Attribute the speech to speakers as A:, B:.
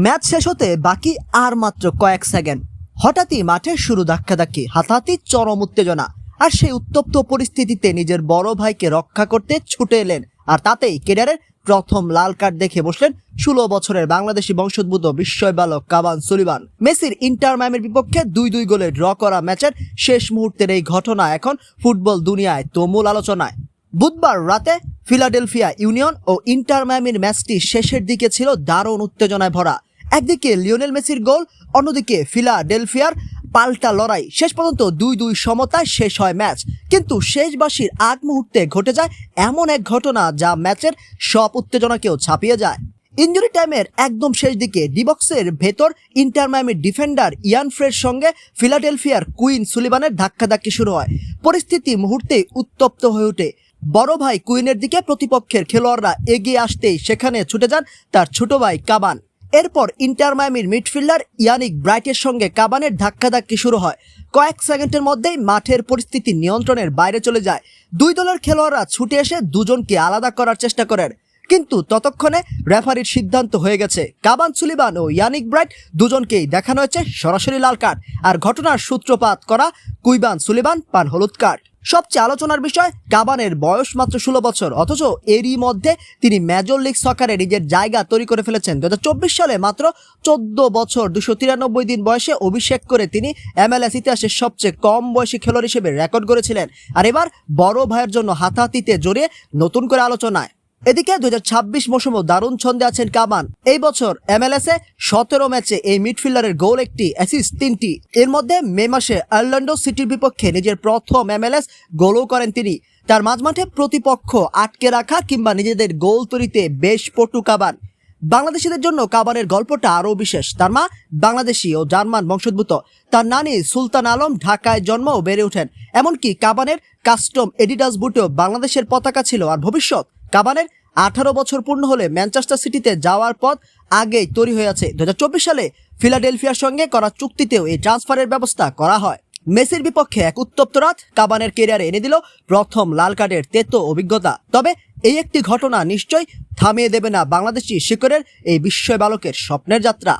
A: Match শেষ হতে বাকি আর মাত্র কয়েক সেকেন্ড। হঠাৎই মাঠে শুরু ধাক্কাধাক্কি, হাতাহাতি, চরম উত্তেজনা। আর সেই উত্তপ্ত পরিস্থিতিতে নিজের বড় ভাইকে রক্ষা করতে ছুটে এলেন, আর তাতেই ক্যারিয়ারের প্রথম লাল কার্ড দেখে বসলেন 16 বছরের বাংলাদেশি বংশোদ্ভূত বিস্ময় বালক কাবান সুলিবান। মেসির ইন্টার মায়ামির বিপক্ষে 2-2 গোলে ড্র করা ম্যাচের শেষ মুহূর্তের এই ঘটনা এখন ফুটবল দুনিয়ায় তুমুল আলোচনায়। বুধবার রাতে ফিলাডেলফিয়া ইউনিয়ন ও ইন্টার মায়ামির ম্যাচটি শেষের দিকে ছিল দারুণ উত্তেজনায় ভরা। একদিকে লিওনেল মেসির গোল, অন্যদিকে ফিলাডেলফিয়ার পাল্টা লড়াই। শেষ পর্যন্ত 2-2 সমতায় শেষ হয় ম্যাচ। কিন্তু শেষ বাঁশির আগ মুহূর্তে ঘটে যায় এমন এক ঘটনা যা ম্যাচের সব উত্তেজনাকেও ছাপিয়ে যায়। ইনজুরি টাইমের একদম শেষ দিকে ডিবক্সের ভেতর ইন্টার মায়ামির ডিফেন্ডার ইয়ান ফ্রের সঙ্গে ফিলাডেলফিয়ার কুইন সুলিবানের ধাক্কাধাক্কি শুরু হয়। পরিস্থিতি মুহূর্তেই উত্তপ্ত হয়ে ওঠে। বড় ভাই কুইনের দিকে প্রতিপক্ষের খেলোয়াড়রা এগিয়ে আসতেই সেখানে ছুটে যান তার ছোট ভাই কাবান। এরপর ইন্টার মায়ামির মিডফিল্ডার ইয়ানিক ব্রাইটের সঙ্গে কাবানের ধাক্কাধাক্কি শুরু হয়। কয়েক সেকেন্ডের মধ্যেই মাঠের পরিস্থিতি নিয়ন্ত্রণের বাইরে চলে যায়। দুই দলের খেলোয়াড়রা ছুটে এসে দুজনকে আলাদা করার চেষ্টা করেন, কিন্তু ততক্ষণে রেফারির সিদ্ধান্ত হয়ে গেছে। কাবান সুলিবান ও ইয়ানিক ব্রাইট দুজনকেই দেখানো হয়েছে সরাসরি লাল কার্ড, আর ঘটনার সূত্রপাত করা কুইবান সুলিবান পান হলুদ কার্ড। সবচেয়ে আলোচনার বিষয়, কাবানের বয়স মাত্র 16 বছর, অথচ এরই মধ্যে তিনি মেজর লিগ সকারে নিজের জায়গা তৈরি করে ফেলেছেন। 2024 সালে মাত্র 14 বছর 293 দিন বয়সে অভিষেক করে তিনি MLS ইতিহাসের সবচেয়ে কম বয়সী খেলোয়াড় হিসেবে রেকর্ড করেছিলেন। আর এবার বড় ভাইয়ের জন্য হাতাহাতিতে জড়িয়ে নতুন করে আলোচনায়। এদিকে 2026 মৌসুমে দারুণ ছন্দে আছেন কাবান। এই বছর MLS এ 17 ম্যাচে এই মিডফিল্ডারের গোল 1টি, অ্যাসিস্ট 3টি। এর মধ্যে মে মাসে অরল্যান্ডো সিটির বিপক্ষে নিজের প্রথম MLS গোলও করেন তিনি। তার মাঝমাঠে প্রতিপক্ষ আটকে রাখা কিংবা নিজেদের গোল তৈরিতে বেশ পটু কাবান। বাংলাদেশিদের জন্য কাবানের গল্পটা আরও বিশেষ। তার মা বাংলাদেশি ও জার্মান বংশোদ্ভূত। তার নানি সুলতান আলম ঢাকায় জন্ম ও বেড়ে ওঠেন। এমনকি কাবানের কাস্টম এডিডাস বুটেও বাংলাদেশের পতাকা ছিল। আর ভবিষ্যৎ কাবানের 18 বছর পূর্ণ হলে ম্যানচেস্টার সিটিতে যাওয়ার পথ আগেই তৈরি হয়ে আছে। 2024 সালে ফিলাডেলফিয়ার সঙ্গে করা চুক্তিতেও এই ট্রান্সফারের ব্যবস্থা করা হয়। মেসির বিপক্ষে এক উত্তপ্ত রাত কাবানের ক্যারিয়ারে এনে দিল প্রথম লাল কার্ডের তেতো অভিজ্ঞতা। তবে এই একটি ঘটনা নিশ্চয়ই থামিয়ে দেবে না বাংলাদেশি শিকড়ের এই বিস্ময় বালকের স্বপ্নের যাত্রা।